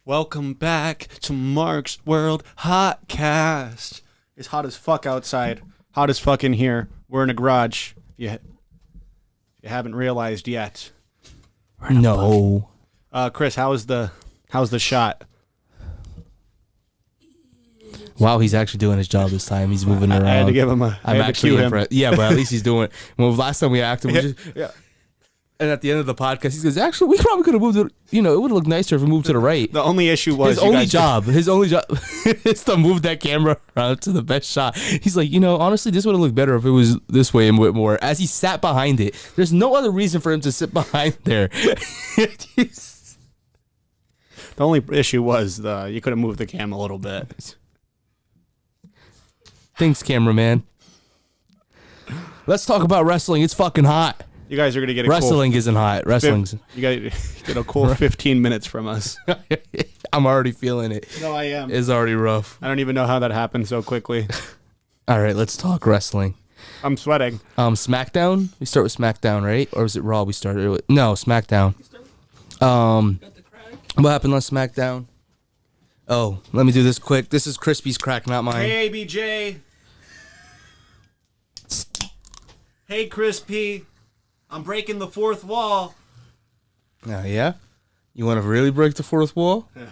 Welcome back to Mark's World Hotcast. It's hot as fuck outside. Hot as fuck in here. We're in a garage. If you haven't realized yet. No. Chris, how's the shot? Wow, he's actually doing his job this time. He's moving around. I had to give him a. I'm actually impressed. Yeah, but at least he's doing it. Well, last time we acted, Yeah. and at the end of the podcast, he goes, "Actually, we probably could have moved it. You know, it would have looked nicer if we moved to the right." The only issue was his only job is to move that camera around to the best shot. He's like, honestly, this would have looked better if it was this way and more. As he sat behind it, there's no other reason for him to sit behind there. The only issue was you could have moved the cam a little bit. Thanks, cameraman. Let's talk about wrestling. It's fucking hot. You guys are gonna get a wrestling isn't hot. Wrestling's. You gotta get a cool 15 minutes from us. I'm already feeling it. No, I am. It's already rough. I don't even know how that happened so quickly. All right, let's talk wrestling. I'm sweating. SmackDown. We start with SmackDown, right? Or was it Raw? We started with SmackDown. What happened on SmackDown? Oh, let me do this quick. This is Crispy's crack, not mine. Hey, ABJ. Hey, Crispy. I'm breaking the fourth wall. Oh, yeah? You want to really break the fourth wall? Yeah.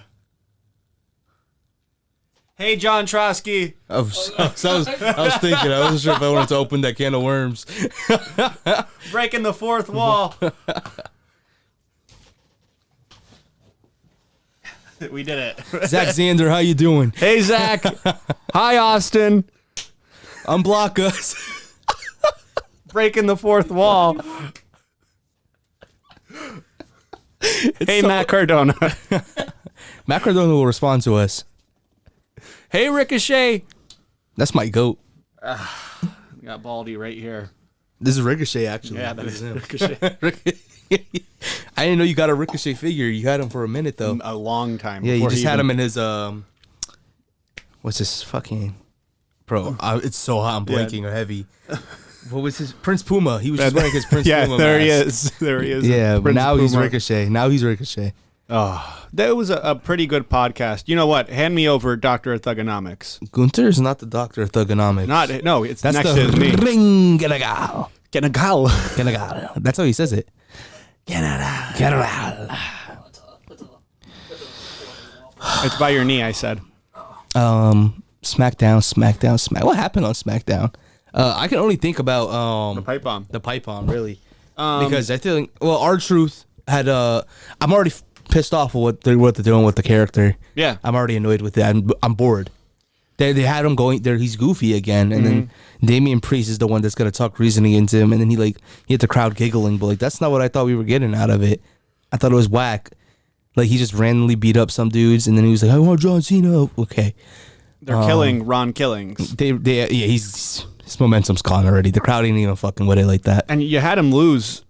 Hey, John Trosky. I was thinking. I wasn't sure if I wanted to open that can of worms. Breaking the fourth wall. We did it. Zach Zander, how you doing? Hey, Zach. Hi, Austin. Unblock us. Breaking the fourth wall. Hey, Matt Cardona. Matt Cardona will respond to us. Hey, Ricochet. That's my goat. We got Baldy right here. This is Ricochet, actually. Yeah, that is Ricochet. I didn't know you got a Ricochet figure. You had him for a minute, though. A long time. Yeah, you just had him in his, what's this fucking... Bro, it's so hot, I'm blanking or heavy. What was his... Prince Puma. He was just wearing his Prince Puma there mask. There he is. Yeah, but Prince now Puma. he's Ricochet. Oh, that was a pretty good podcast. You know what? Hand me over Dr. of Thugonomics. Gunther is not the Doctor of Thugonomics. It's That's next the to his name. Ring General. General. General. That's how he says it. General. It's by your knee, I said. SmackDown. What happened on SmackDown? I can only think about The pipe bomb. The pipe bomb, really, because I think R-Truth had I'm already pissed off with what they're doing with the character. Yeah. I'm already annoyed with it. I'm bored. They had him going there. He's goofy again, and then Damian Priest is the one that's gonna talk reasoning into him, and then he had the crowd giggling, but that's not what I thought we were getting out of it. I thought it was whack. He just randomly beat up some dudes, and then he was like, "I want John Cena." Okay. They're killing Ron Killings. His momentum's gone already. The crowd ain't even fucking with it like that. And you had him lose.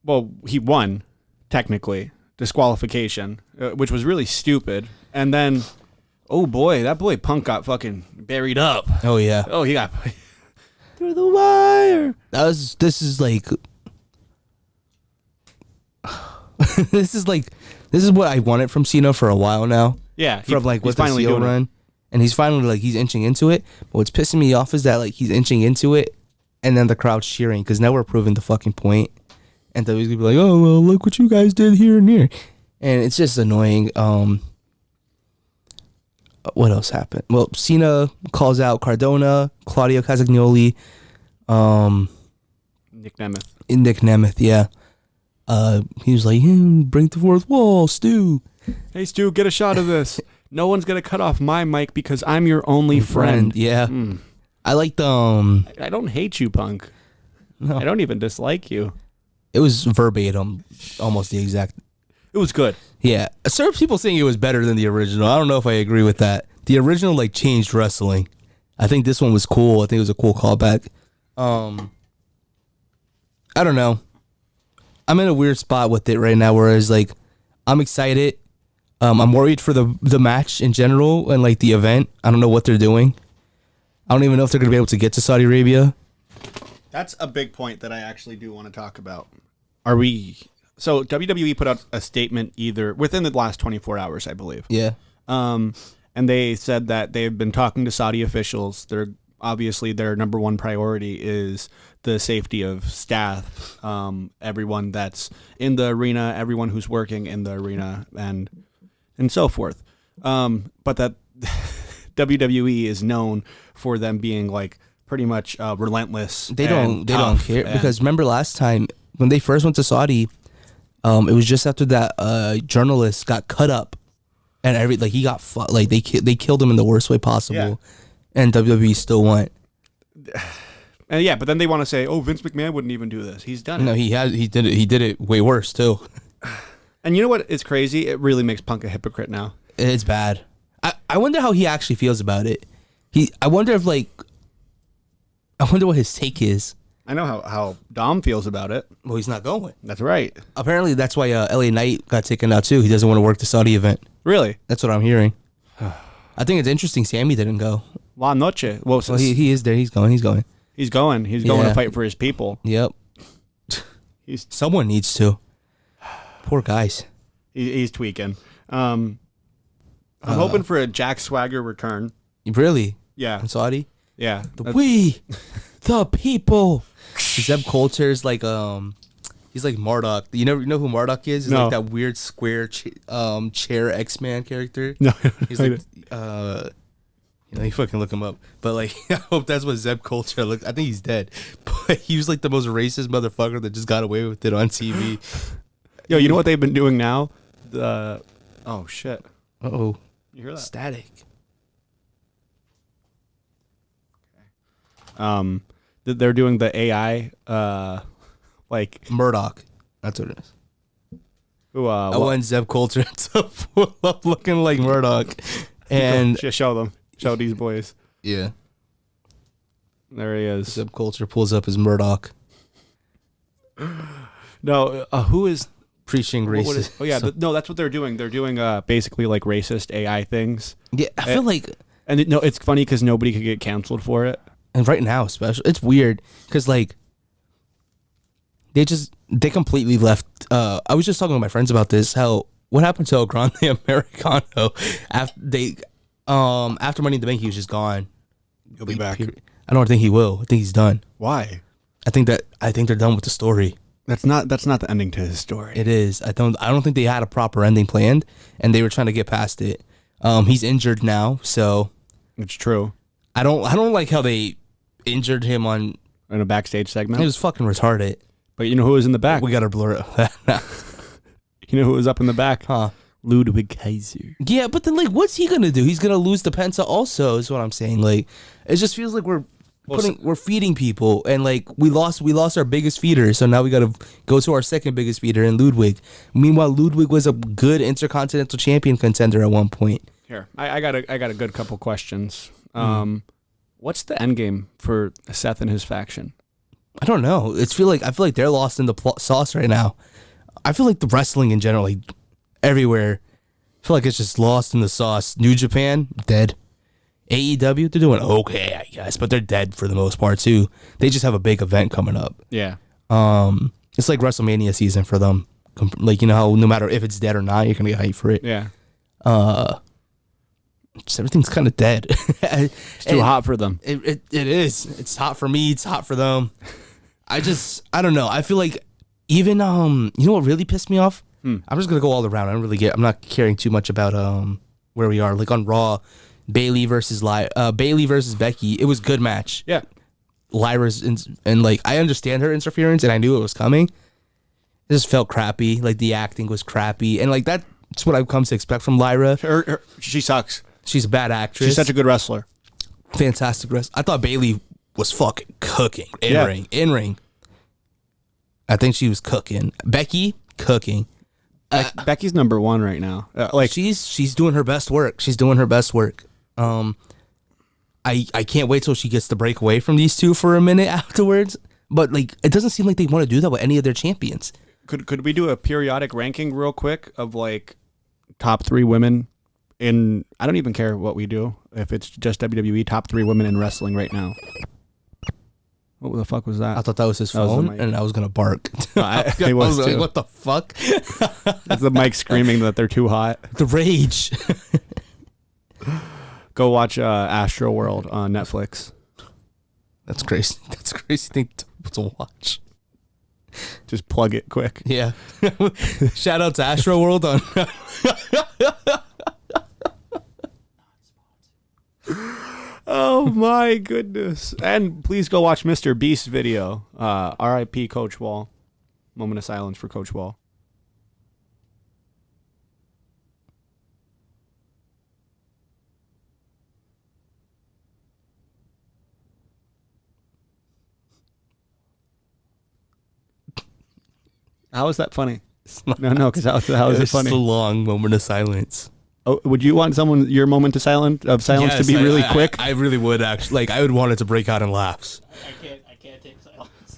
Well, he won, technically. Disqualification, which was really stupid. And then, oh boy, that boy Punk got fucking buried up. Oh, yeah. Oh, he got through the wire. This is what I wanted from Cena for a while now. Yeah. From with the heel run. And he's finally he's inching into it. But what's pissing me off is that he's inching into it, and then the crowd's cheering because now we're proving the fucking point. And then he's gonna be like, "Oh well, look what you guys did here and here," and it's just annoying. What else happened? Well, Cena calls out Cardona, Claudio Castagnoli, Nick Nemeth. Nick Nemeth, yeah. He was like, "Break the fourth wall, Stu." Hey, Stu, get a shot of this. No one's gonna cut off my mic because I'm your only friend. Yeah. I like the. I don't hate you, Punk. No. I don't even dislike you. It was verbatim, almost the exact. It was good. Yeah. Certain people saying it was better than the original. I don't know if I agree with that. The original changed wrestling. I think this one was cool. I think it was a cool callback. I don't know. I'm in a weird spot with it right now, whereas I'm excited. I'm worried for the match in general and the event. I don't know what they're doing. I don't even know if they're gonna be able to get to Saudi Arabia. That's a big point that I actually do want to talk about. Are we So WWE put out a statement either within the last 24 hours, I believe. Yeah. And they said that they've been talking to Saudi officials. They're obviously their number one priority is the safety of staff, everyone that's in the arena, everyone who's working in the arena, and so forth. But that WWE is known for them being like pretty much relentless. They don't care because remember last time when they first went to Saudi, it was just after that journalist got cut up, and he got they killed him in the worst way possible, and WWE still won. And yeah, but then they want to say, "Oh, Vince McMahon wouldn't even do this. He's done it." No, he did it. He did it way worse too. And you know what? It's crazy. It really makes Punk a hypocrite now. It's bad. I wonder how he actually feels about it. I wonder what his take is. I know how Dom feels about it. Well, he's not going. That's right. Apparently, that's why LA Knight got taken out too. He doesn't want to work the Saudi event. Really? That's what I'm hearing. I think it's interesting. Sammy didn't go. La Noche. Well, he is there. He's going. He's going. He's going to fight for his people. Yep. Someone needs to. Poor guys. He's tweaking. I'm hoping for a Jack Swagger return. Really? Yeah. In Saudi? Yeah. The people. Zeb Coulter's like he's like Marduk. You know who Marduk is? He's like that weird square chair X-Man character. No. He's like you fucking look him up. But like I hope that's what Zeb Coulter looked. I think he's dead. But he was like the most racist motherfucker that just got away with it on TV. Yo, you know what they've been doing now? Oh shit. Uh-oh. You hear that? Static. They're doing the AI, like Murdoch. That's what it is. I want Zeb Coulter to pull up looking like Murdoch, and just show these boys. Yeah, there he is. Zeb Coulter pulls up his Murdoch. No, who is preaching racist? Oh yeah, no, that's what they're doing. They're doing basically like racist AI things. Yeah, I feel like, and it's funny because nobody could get canceled for it. And right now, especially, it's weird because like they completely left. I was just talking with my friends about this. What happened to El Grande Americano after Money in the Bank? He was just gone. He'll be back. I don't think he will. I think he's done. Why? I think they're done with the story. That's not the ending to his story. It is. I don't think they had a proper ending planned, and they were trying to get past it. He's injured now, so it's true. I don't like how they injured him in a backstage segment. It was fucking retarded. But you know who was in the back? We gotta blur it. You know who was up in the back? Huh? Ludwig Kaiser. Yeah, but then like, what's he gonna do? He's gonna lose to Penta also. Is what I'm saying. Like, it just feels like we're feeding people, and like we lost our biggest feeder, so now we gotta go to our second biggest feeder in Ludwig. Meanwhile, Ludwig was a good intercontinental champion contender at one point. Here, I got a good couple questions. What's the end game for Seth and his faction? I don't know. I feel like they're lost in the sauce right now. I feel like the wrestling in general, like everywhere, I feel like it's just lost in the sauce. New Japan, dead. AEW, they're doing okay, I guess, but they're dead for the most part too. They just have a big event coming up. Yeah. It's like WrestleMania season for them. Like, you know how no matter if it's dead or not, you're gonna get hyped for it. Yeah. Just everything's kind of dead. It's too hot for them. It is. It's hot for me. It's hot for them. I don't know. I feel like even you know what really pissed me off? I'm just gonna go all around. I'm not caring too much about where we are. Like on Raw, Bailey versus Becky. It was a good match. Yeah. Lyra's and like I understand her interference and I knew it was coming. It just felt crappy. Like the acting was crappy and like that's what I've come to expect from Lyra. She sucks. She's a bad actress. She's such a good wrestler. Fantastic wrestler. I thought Bailey was fucking cooking in ring. I think she was cooking. Becky cooking. Becky's number one right now. She's doing her best work. She's doing her best work. I can't wait till she gets to break away from these two for a minute afterwards. But like, it doesn't seem like they want to do that with any of their champions. Could we do a periodic ranking real quick of like top 3 women in? I don't even care what we do if it's just WWE top 3 women in wrestling right now. What the fuck was that? I thought that was his That was the phone, mic. and I was gonna bark. It I was was like, too. what the fuck? It's the mic screaming that they're too hot. The rage. Go watch Astro World on Netflix. That's crazy. That's a crazy thing to watch. Just plug it quick. Yeah. Shout out to Astro World on. Oh my goodness. And please go watch Mr. Beast's video. R.I.P. Coach Wall. Moment of silence for Coach Wall. How is that funny? No, because how is it It's funny? a long moment of silence. Oh, would you want your moment to silence Yes, to be really I- quick? I really would actually. Like I would want it to break out in laughs. I can't take silence.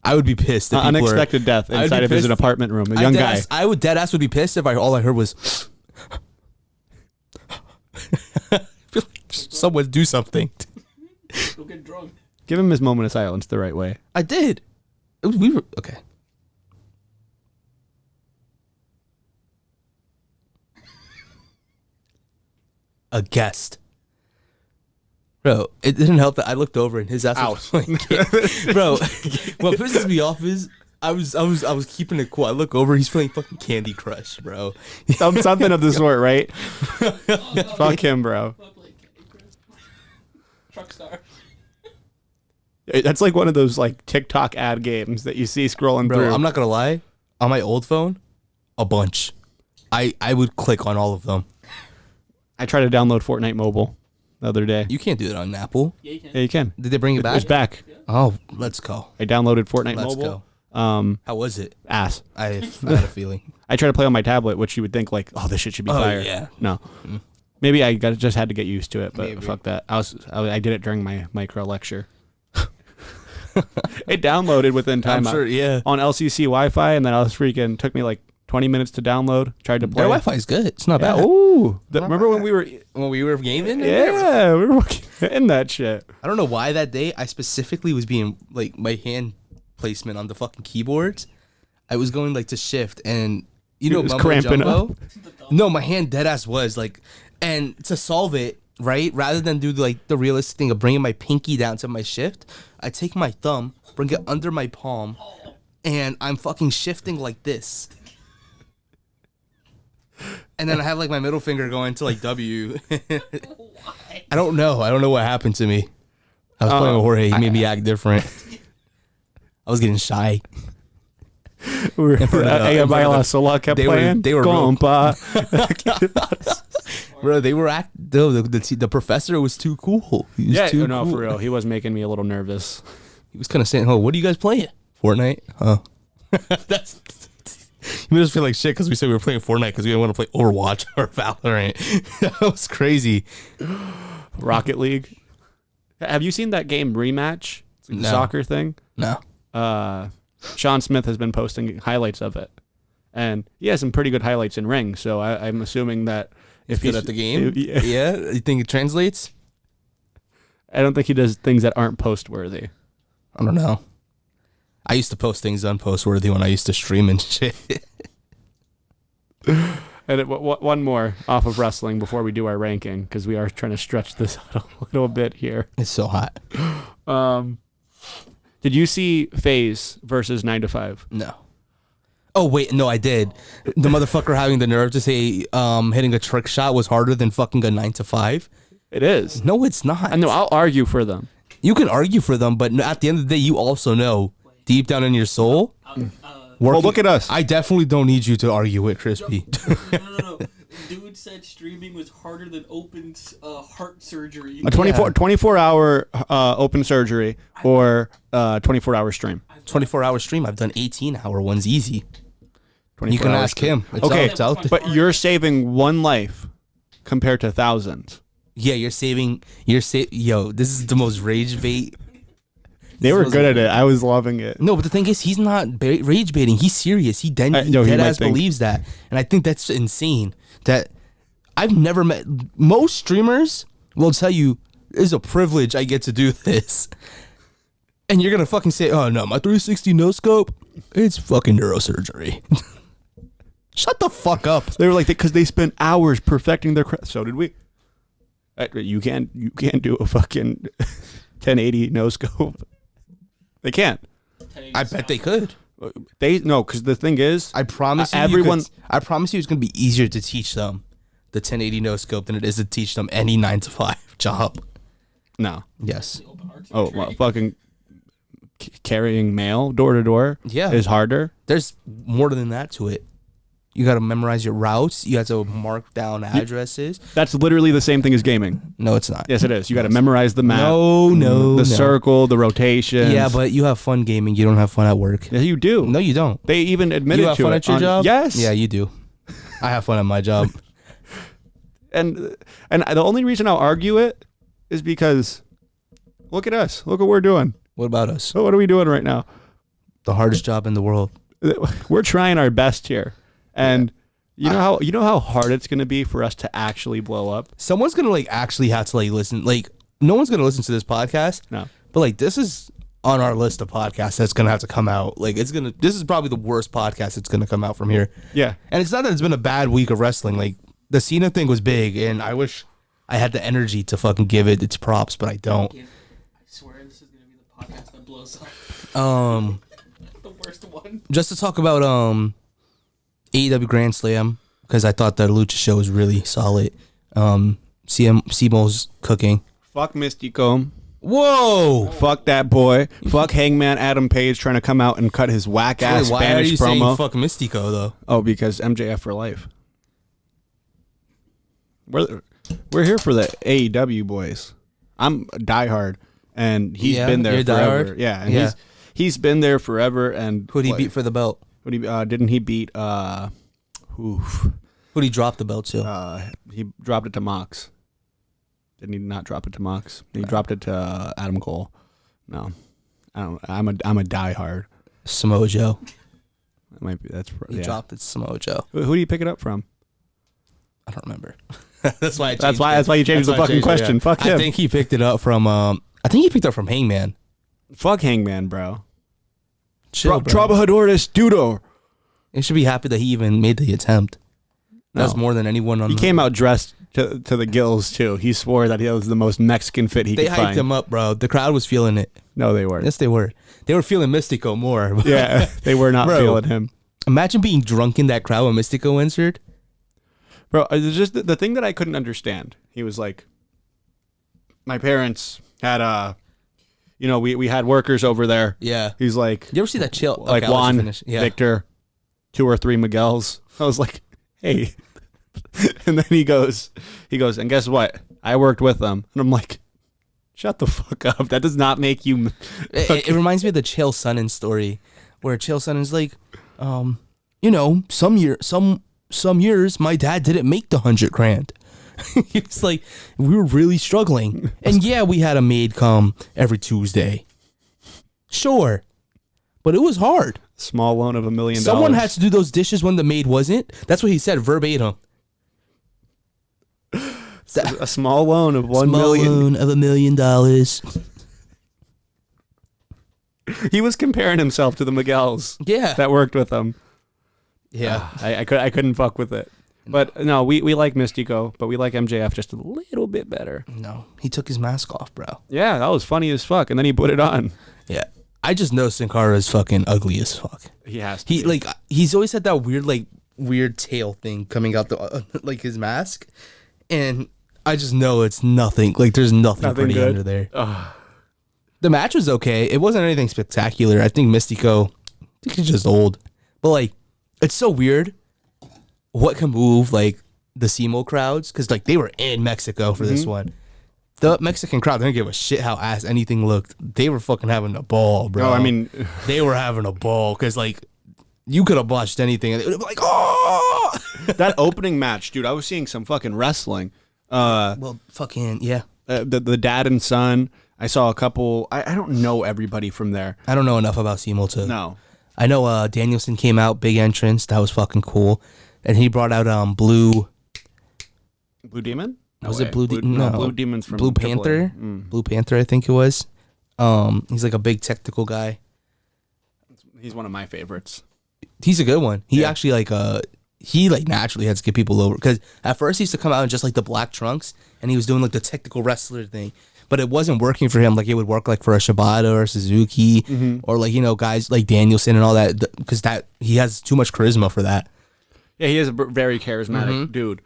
I would be pissed. If people were- Unexpected death I'd be inside of his pissed. apartment room. A I young dead guy. ass- I would dead ass would be pissed if all I heard was. I feel like someone do something. Go get drunk. Give him his moment of silence the right way. I did. We were okay. A guest. Bro, it didn't help that I looked over and his ass was like, bro, what pisses me off is I was keeping it cool. I look over, he's playing fucking Candy Crush, bro. Something of the sort, right? Fuck him, bro. Truck star. That's like one of those like TikTok ad games that you see scrolling Bro, through. I'm not gonna lie. On my old phone, a bunch. I would click on all of them. I tried to download Fortnite Mobile the other day. You can't do it on Apple. Yeah, you can. Yeah, you can. Did they bring it back? It's back. Oh, let's go. I downloaded Fortnite Let's Mobile. go. How was it? Ass. I had a feeling. I tried to play on my tablet, which you would think like, oh, this shit should be Oh, fire. yeah. No. Maybe just had to get used to it, but Maybe. fuck that. I did it during my micro lecture. It downloaded within time. I'm sure, yeah. On LCC Wi-Fi, and then I was freaking took me like 20 minutes to download. Tried to play. Their Wi-Fi is good. It's not Yeah. bad. Ooh. Remember when we were? When we were gaming? Yeah, we were in that shit. I don't know why that day I specifically was being like my hand placement on the fucking keyboards. I was going like to shift and you know was Mumbo cramping Jumbo? up. No, my hand dead ass was like, and to solve it, right, rather than do like the realistic thing of bringing my pinky down to my shift, I take my thumb, bring it under my palm, and I'm fucking shifting like this. And then I have like my middle finger going to like W. I don't know. I don't know what happened to me. I was playing with Jorge. He made me act different. I was getting shy. Ayabala Sola kept playing. they were real- Compa. Bro, they were the professor was too cool. He was Yeah, too no, cool. for real. He was making me a little nervous. He was kind of saying, "Oh, what are you guys playing? Fortnite? Huh?" That's. You made us feel like shit because we said we were playing Fortnite because we didn't want to play Overwatch or Valorant. That was crazy. Rocket League. Have you seen that game Rematch? It's like the No. soccer thing. No. Sean Smith has been posting highlights of it, and he has some pretty good highlights in Ring. So I'm assuming that if Good at the game? yeah. Yeah. You think it translates? I don't think he does things that aren't post worthy. I don't know. I used to post things unpost-worthy when I used to stream and shit. And one more off of wrestling before we do our ranking, because we are trying to stretch this out a little bit here. It's so hot. Did you see FaZe versus 9 to 5? No. Oh, wait. No, I did. The motherfucker having the nerve to say hitting a trick shot was harder than fucking a 9 to 5. It is. No, it's not. I know. I'll argue for them. You can argue for them, but at the end of the day, you also know deep down in your soul. Well, look at us. I definitely don't need you to argue with Crispy. No. Dude said streaming was harder than open heart surgery. A 24-hour open surgery or 24-hour stream. 24-hour stream. I've done 18-hour ones easy. 24 You can hour ask stream. him. It's Okay, it's out there. but you're saving one life compared to thousands. Yeah, you're saving. Yo, this is the most rage bait. They were good at it. I was loving it. No, but the thing is, he's not rage baiting. He's serious. He no, he dead might ass think. believes that, and I think that's insane. That I've never met most streamers will tell you it's a privilege I get to do this. And you're gonna fucking say, "Oh no, my 360 no scope, it's fucking neurosurgery." Shut the fuck up. They were like, because they spent hours perfecting their craft. So did we. You can't do a fucking 1080 no scope. They can't. I bet they could. Because the thing is, I promise you, everyone. I promise you, it's gonna be easier to teach them the 1080 no scope than it is to teach them any 9-to-5 job. No. Yes. Oh, well, fucking carrying mail door to door. Yeah. Is harder. There's more than that to it. You got to memorize your routes. You have to mark down addresses. That's literally the same thing as gaming. No, it's not. Yes, it is. You got to memorize the map. No. The circle, the rotation. Yeah, but you have fun gaming. You don't have fun at work. Yeah, you do. No, you don't. They even admitted You have to fun it at your job? Yes. Yeah, you do. I have fun at my job. And the only reason I'll argue it is because look at us. Look what we're doing. What about us? What are we doing right now? The hardest job in the world. We're trying our best here. And you know how hard it's going to be for us to actually blow up? Someone's going to like actually have to like listen. Like no one's going to listen to this podcast. No. But like this is on our list of podcasts that's going to have to come out. Like this is probably the worst podcast that's going to come out from here. Yeah. And it's not that it's been a bad week of wrestling. Like the Cena thing was big and I wish I had the energy to fucking give it its props, but I don't. I swear this is gonna be the podcast that blows up. The worst one. Just to talk about AEW Grand Slam, because I thought the Lucha show was really solid. Simo's cooking. Fuck Mystico. Whoa! Fuck that boy. Fuck Hangman Adam Page trying to come out and cut his whack ass Why Spanish are you promo. saying fuck Mystico though? Oh, because MJF for life. We're here for the AEW boys. I'm a diehard, and he's been there you're forever. diehard? Yeah, and he's been there forever. And Who'd he beat for the belt? Didn't he beat? Who'd he drop the belt to? He dropped it to Mox. Didn't he not drop it to Mox? He dropped it to Adam Cole. No, I don't. I'm a diehard. Samoa Joe. That might be. That's He dropped it to Samoa Joe. Who do you pick it up from? I don't remember. That's why. That's why you changed the fucking question. Fuck him. I think he picked it up from. I think he picked it up from Hangman. Fuck Hangman, bro. Chill, bro. Trabajadores Dudo. You should be happy that he even made the attempt. That's No. more than anyone on. He came out dressed to the gills too. He swore that he was the most Mexican fit he They could hyped find. him up, bro. The crowd was feeling it. No, they weren't. Yes, they were. They were feeling Mystico more. Yeah, they were not Bro. feeling him. Imagine being drunk in that crowd when Mystico entered. Bro, it's just the thing that I couldn't understand. He was like, my parents had we had workers over there. Yeah. He's like, You ever see that chill? like Okay, I'll let you Juan, finish. Yeah. Victor, 2 or 3 Miguels. I was like, hey. And then he goes, and guess what? I worked with them. And I'm like, shut the fuck up. That does not make you. It reminds me of the Chael Sonnen story, where Chael Sonnen's like, some years my dad didn't make the $100,000. It's like we were really struggling, and yeah, we had a maid come every Tuesday. Sure, but it was hard. Small loan of $1 million. Someone had to do those dishes when the maid wasn't. That's what he said verbatim. A small loan of $1 million. Loan of $1 million. He was comparing himself to the Miguels Yeah, that worked with him. yeah. I couldn't fuck with it. But no, we like Mystico, but we like MJF just a little bit better. No, he took his mask off, bro. Yeah, that was funny as fuck, and then he put it on. Yeah, I just know Sin Cara is fucking ugly as fuck. He has to. He's always had that weird tail thing coming out the his mask, and I just know it's nothing. Like there's nothing pretty good. under there. Ugh. The match was okay. It wasn't anything spectacular. I think Mystico, he's just old, but it's so weird. What can move the Simo crowds? Because they were in Mexico for this one. The Mexican crowd didn't give a shit how ass anything looked. They were fucking having a ball, bro. No, I mean, they were having a ball because you could have watched anything and it would have been like, oh. that opening match, dude. I was seeing some fucking wrestling. Well, fucking yeah. The dad and son. I saw a couple. I don't know everybody from there. I don't know enough about Simo to. No. I know Danielson came out, big entrance. That was fucking cool. And he brought out Blue Demon? No Was way. it Blue Demon? No, Blue Demon's from Blue AAA. Panther. Blue Panther, I think it was. He's like a big technical guy. He's one of my favorites. He's a good one. He Yeah. actually he naturally had to get people over because at first he used to come out in just like the black trunks and he was doing like the technical wrestler thing, but it wasn't working for him like it would work like for a Shibata or Suzuki or like guys like Danielson and all that because that he has too much charisma for that. Yeah, he is a very charismatic dude.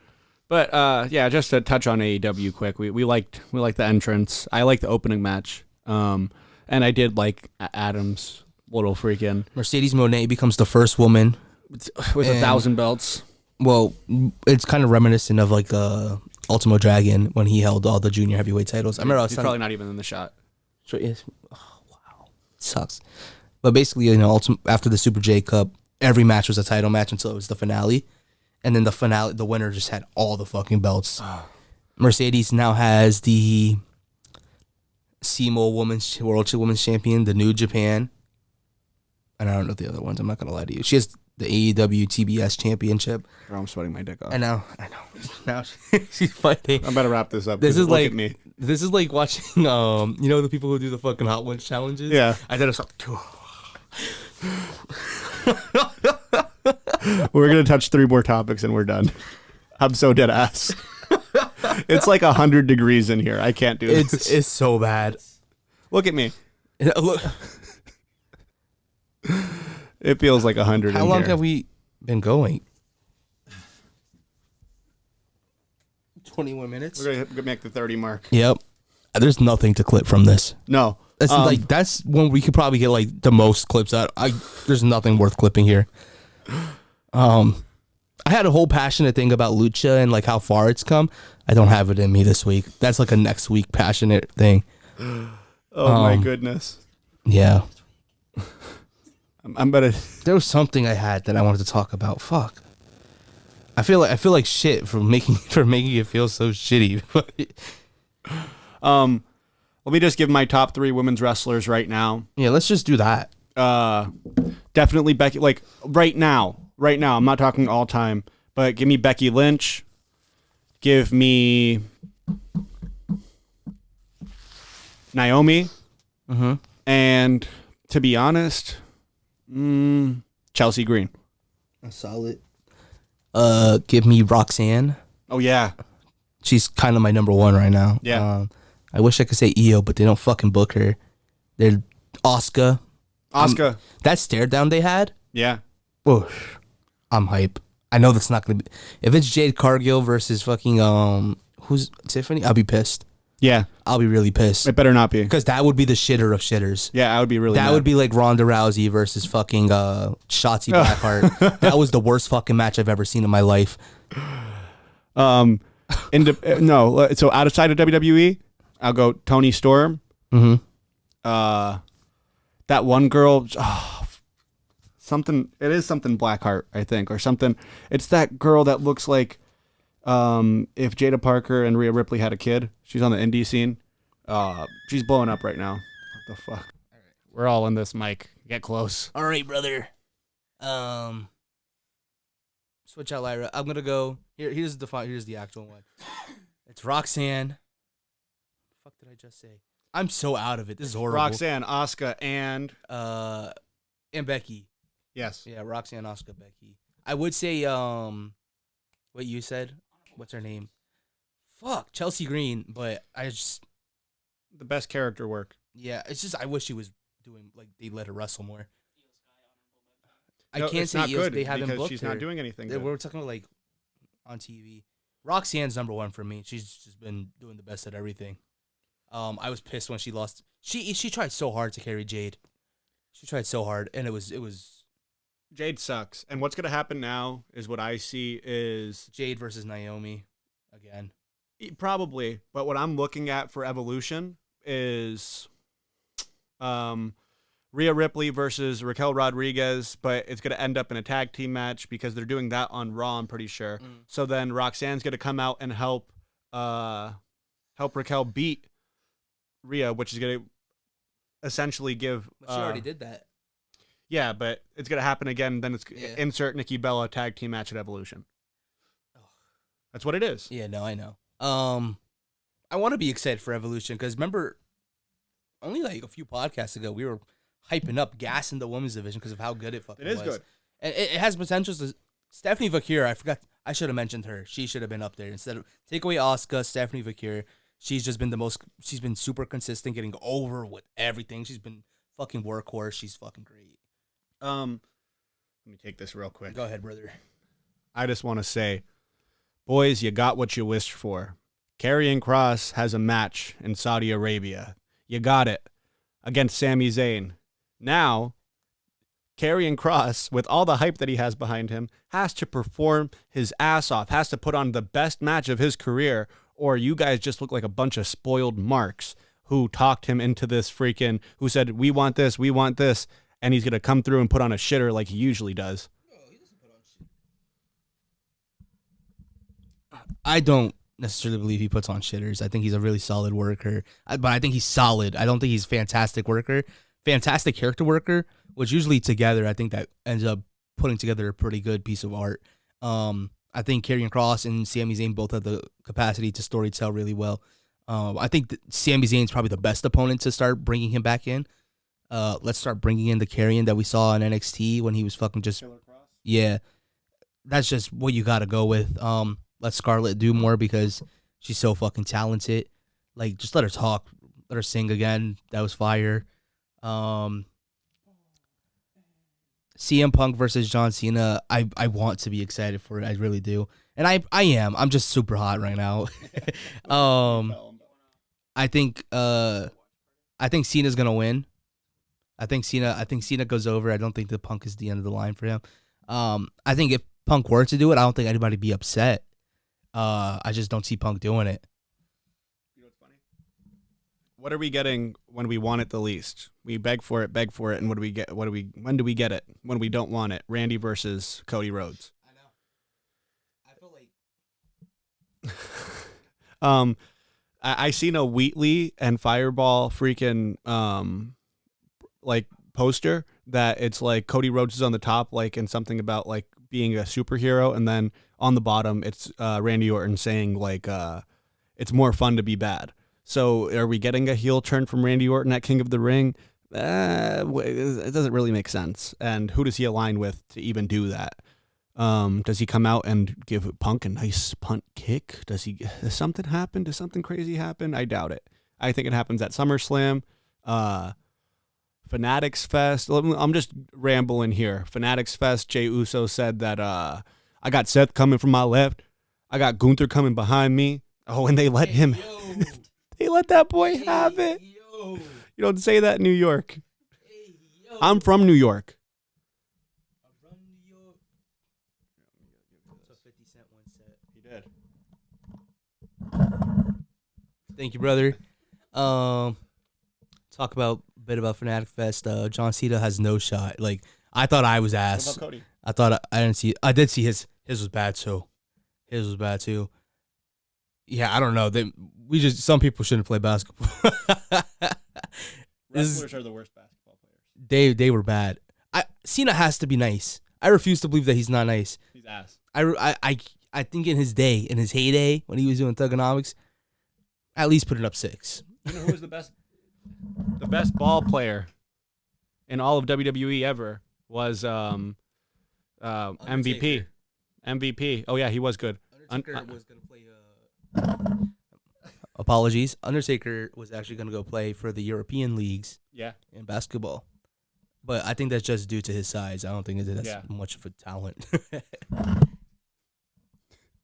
But yeah, just to touch on AEW quick, we liked the entrance. I liked the opening match. And I did like Adam's little freaking Mercedes Moné becomes the first woman with 1,000 belts. Well, it's kind of reminiscent of like Ultimo Dragon when he held all the junior heavyweight titles. I remember I was He's telling probably not even in the shot. oh, wow, sucks. But basically, after the Super J Cup, every match was a title match until it was the finale, and then the winner just had all the fucking belts. Mercedes now has the SEMO World Women's Champion, the New Japan, and I don't know the other ones. I'm not gonna lie to you. She has the AEW TBS Championship. Bro, I'm sweating my dick off. And I know. Now she's fighting. I'm about to wrap this up. This is look like at me. This is like watching the people who do the fucking Hot Ones challenges. Yeah. I did a We're gonna touch 3 more topics and we're done. I'm so dead ass. It's like 100 degrees in here. I can't do this. It's so bad. Look at me. Look, It feels like 100. how in long here. have we been going? 21 minutes. We're gonna make the 30 mark. Yep. There's nothing to clip from this. No. That's when we could probably get like the most clips out. There's nothing worth clipping here. I had a whole passionate thing about Lucha and like how far it's come. I don't have it in me this week. That's like a next week passionate thing. Oh my goodness. Yeah. I'm gonna. There was something I had that I wanted to talk about. Fuck. I feel like shit for making it feel so shitty. Let me just give my top 3 women's wrestlers right now. Yeah, let's just do that. Definitely Becky. Like right now. I'm not talking all time, but give me Becky Lynch. Give me Naomi. And to be honest, Chelsea Green. A solid. Give me Roxanne. Oh yeah. She's kind of my number 1 right now. Yeah. I wish I could say Io, but they don't fucking book her. They're Asuka. That stare down they had. Yeah. Oof. I'm hype. I know that's not gonna be. If it's Jade Cargill versus fucking who's Tiffany, I'll be pissed. Yeah. I'll be really pissed. It better not be. Because that would be the shitter of shitters. Yeah, I would be really. That mad. would be like Ronda Rousey versus fucking Shotzi Blackheart. That was the worst fucking match I've ever seen in my life. No. So outside of WWE, I'll go Toni Storm. That one girl. Something. It is something Blackheart, I think, or something. It's that girl that looks like if Jada Parker and Rhea Ripley had a kid. She's on the indie scene. She's blowing up right now. What the fuck? All right. We're all in this, Mike. Get close. All right, brother. Switch out Lyra. I'm gonna go here. Here's the actual one. It's Roxanne. What the fuck did I just say? I'm so out of it. This is horrible. Roxanne, Asuka, and Becky. yes. Yeah, Roxanne, Asuka, Becky. I would say what you said. What's her name? Fuck, Chelsea Green. But I just The best character work. yeah. It's just I wish she was doing like they let her wrestle more. I No, can't it's say not Io, good they haven't because booked she's her. not doing anything. They good. We're talking about like on TV. Roxanne's number 1 for me. She's just been doing the best at everything. I was pissed when she lost. She tried so hard to carry Jade. She tried so hard, and it was Jade sucks. And what's gonna happen now is what I see is Jade versus Naomi again. probably. But what I'm looking at for Evolution is Rhea Ripley versus Raquel Rodriguez, but it's going to end up in a tag team match because they're doing that on Raw, I'm pretty sure. So then Roxanne's going to come out and help Raquel beat Rhea, which is going to essentially give... But she already did that. Yeah, but it's going to happen again. Then it's Yeah. insert Nikki Bella tag team match at Evolution. That's what it is. Yeah, no, I know. I want to be excited for Evolution because remember, only like a few podcasts ago, we were hyping up, gassing the women's division because of how good it fucking was. It is good. And it has potential to. Stephanie Vakir, I forgot. I should have mentioned her. She should have been up there instead of take away Asuka. Stephanie Vakir. She's just been the most. She's been super consistent, getting over with everything. She's been fucking workhorse. She's fucking great. Let me take this real quick. Go ahead, brother. I just want to say, boys, you got what you wished for. Karrion Kross has a match in Saudi Arabia. You got it against Sami Zayn. Now, Karrion Kross, with all the hype that he has behind him, has to perform his ass off, has to put on the best match of his career, or you guys just look like a bunch of spoiled marks who talked him into this who said, we want this, and he's going to come through and put on a shitter like he usually does. No, he doesn't put on shit. I don't necessarily believe he puts on shitters. I think he's a really solid worker, but I think he's solid. I don't think he's a fantastic worker. Fantastic character worker, which usually together, I think that ends up putting together a pretty good piece of art. I think Karrion Kross and Sami Zayn both have the capacity to storytell really well. I think that Sami Zayn's probably the best opponent to start bringing him back in. Let's start bringing in the Karrion that we saw in NXT when he was fucking just... Yeah, that's just what you got to go with. Let Scarlett do more because she's so fucking talented. Like, just let her talk. Let her sing again. That was fire. CM Punk versus John Cena. I want to be excited for it. I really do. And I am. I'm just super hot right now. I think Cena's gonna win. I think Cena goes over. I don't think the Punk is the end of the line for him. I think if Punk were to do it, I don't think anybody'd be upset. I just don't see Punk doing it. You know what's funny? What are we getting when we want it the least? We beg for it, and what do we get? When do we get it? When we don't want it? Randy versus Cody Rhodes. I know. I feel like I seen a Wheatley and Fireball freaking like poster that it's like Cody Rhodes is on the top, like, and something about like being a superhero, and then on the bottom it's Randy Orton saying like it's more fun to be bad. So are we getting a heel turn from Randy Orton at King of the Ring? It doesn't really make sense. And who does he align with to even do that? Does he come out and give Punk a nice punt kick? Does something happen? Does something crazy happen? I doubt it. I think it happens at SummerSlam. Fanatics Fest. I'm just rambling here. Fanatics Fest. Jey Uso said that I got Seth coming from my left. I got Gunther coming behind me. Oh, and they let him. They let that boy have it. Yo. You don't say that in New York. I'm from New York. I'm from New York. So 50 Cent once said. He did. Thank you, brother. Talk about a bit about Fanatic Fest. John Cena has no shot. Like, I thought I was ass. What about Cody? I thought I didn't see. I did see his. His was bad too. His was bad too. Yeah, I don't know. Some people shouldn't play basketball. Wrestlers are the worst basketball players. They were bad. Cena has to be nice. I refuse to believe that he's not nice. He's ass. I think in his heyday, when he was doing Thugonomics, at least put it up 6. You know who was the best? The best ball player in all of WWE ever was MVP. MVP. Oh yeah, he was good. Undertaker was gonna play. Apologies. Undertaker was actually gonna go play for the European leagues. Yeah. In basketball, but I think that's just due to his size. I don't think that's much of a talent.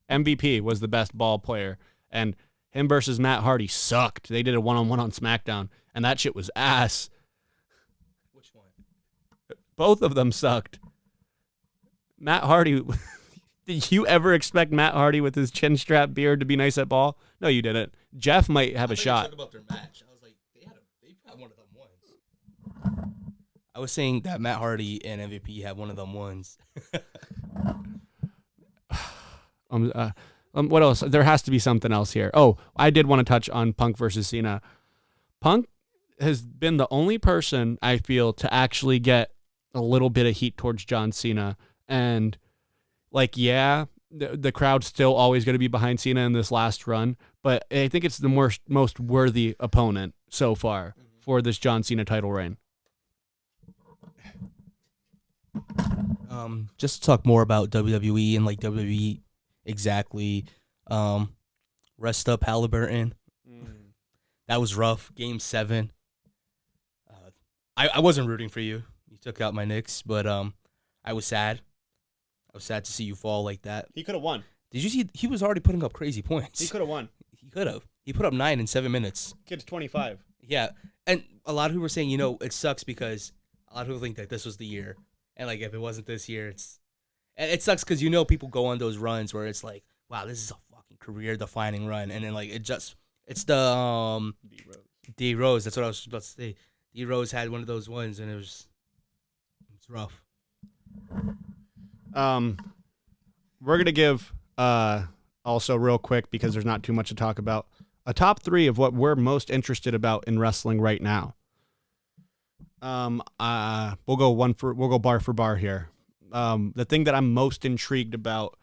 MVP was the best ball player, and him versus Matt Hardy sucked. They did a one-on-one on SmackDown, and that shit was ass. Which one? Both of them sucked. Matt Hardy. Did you ever expect Matt Hardy with his chin strap beard to be nice at ball? No, you didn't. Jeff might have a shot. Talk about their match. I was like, they had one of them ones. I was saying that Matt Hardy and MVP had one of them ones. What else? There has to be something else here. Oh, I did want to touch on Punk versus Cena. Punk has been the only person I feel to actually get a little bit of heat towards John Cena. And like, yeah, the crowd's still always going to be behind Cena in this last run, but I think it's the most worthy opponent so far for this John Cena title reign. Just to talk more about WWE and like WWE exactly. Rest up Halliburton. That was rough. Game 7. I wasn't rooting for you. You took out my Knicks, but I was sad. I was sad to see you fall like that. He could have won. Did you see? He was already putting up crazy points. He could have won. He could have. He put up 9 in 7 minutes. Kid's 25. Yeah, and a lot of people were saying, it sucks because a lot of people think that this was the year, and like if it wasn't this year, it sucks because people go on those runs where it's like, wow, this is a fucking career-defining run, and then like it's the D Rose. That's what I was about to say. D Rose had one of those ones, and it's rough. We're gonna give also real quick because there's not too much to talk about. A top 3 of what we're most interested about in wrestling right now. We'll go bar for bar here. The thing that I'm most intrigued about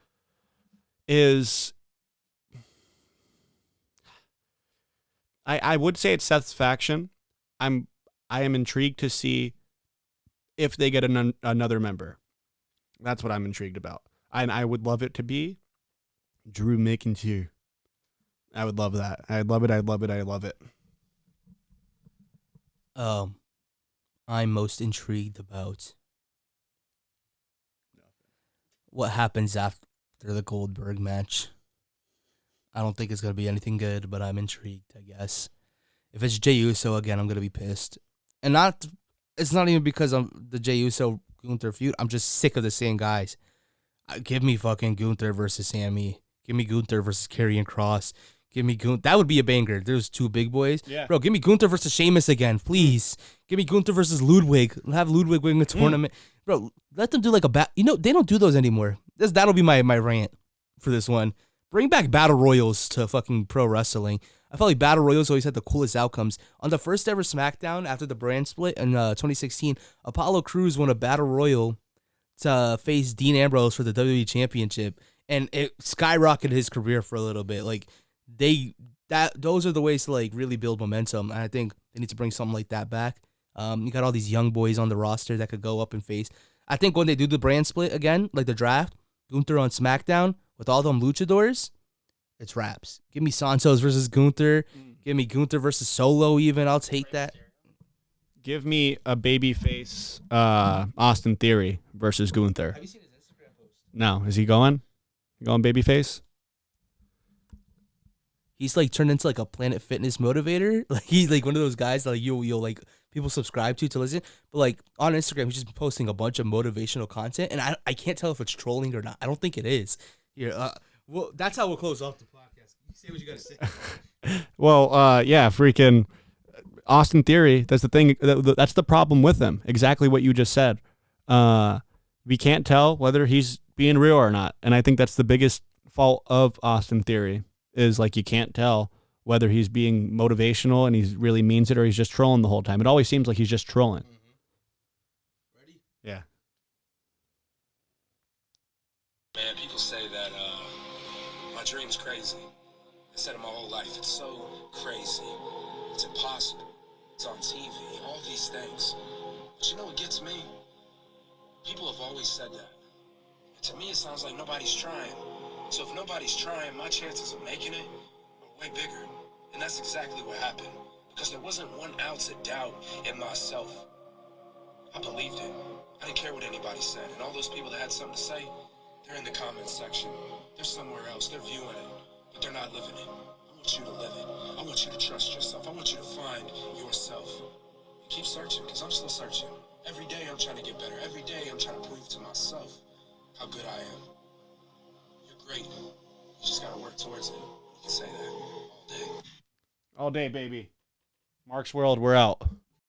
is I would say it's Seth's faction. I am intrigued to see if they get another member. That's what I'm intrigued about. And I would love it to be Drew McIntyre. I would love that. I'd love it. I love it. I'm most intrigued about what happens after the Goldberg match. I don't think it's going to be anything good, but I'm intrigued, I guess. If it's Jey Uso again, I'm going to be pissed. And it's not even because I'm the Jey Uso Gunther feud. I'm just sick of the same guys. Give me fucking Gunther versus Sammy. Give me Gunther versus Karrion Kross. Give me Gunther. That would be a banger. There's 2 big boys. Yeah. Bro, give me Gunther versus Sheamus again, please. Give me Gunther versus Ludwig. Have Ludwig win the tournament. Bro, let them do like a they don't do those anymore. That'll be my rant for this one. Bring back battle royals to fucking pro wrestling. I felt like battle royals always had the coolest outcomes. On the first ever SmackDown after the brand split in 2016, Apollo Crews won a battle royal to face Dean Ambrose for the WWE Championship, and it skyrocketed his career for a little bit. Like those are the ways to like really build momentum. And I think they need to bring something like that back. You got all these young boys on the roster that could go up and face. I think when they do the brand split again, like the draft, Gunther on SmackDown with all them luchadors, it's raps. Give me Santos versus Gunther. Give me Gunther versus Solo even. I'll take that. Give me a babyface Austin Theory versus Gunther. Have you seen his Instagram post? No. Is he going? Going babyface? He's like turned into like a Planet Fitness motivator. Like he's like one of those guys that like you'll like people subscribe to listen. But like on Instagram, he's just posting a bunch of motivational content, and I can't tell if it's trolling or not. I don't think it is. Here, well, that's how we'll close off the podcast. You say what you gotta say. Well, yeah, freaking Austin Theory. That's the thing. That's the problem with him. Exactly what you just said. We can't tell whether he's being real or not, and I think that's the biggest fault of Austin Theory. Is like you can't tell whether he's being motivational and he really means it or he's just trolling the whole time. It always seems like he's just trolling. Ready? Yeah. Man, people say that my dream's crazy. I said it my whole life. It's so crazy. It's impossible. It's on TV. All these things. But you know what gets me? People have always said that. And to me, it sounds like nobody's trying. So if nobody's trying, my chances of making it are way bigger. And that's exactly what happened. Because there wasn't 1 ounce of doubt in myself. I believed it. I didn't care what anybody said. And all those people that had something to say, they're in the comments section. They're somewhere else. They're viewing it. But they're not living it. I want you to live it. I want you to trust yourself. I want you to find yourself. And keep searching, because I'm still searching. Every day I'm trying to get better. Every day I'm trying to prove to myself how good I am. Great. You just gotta work towards it. You can say that all day. All day, baby. Mark's World, we're out.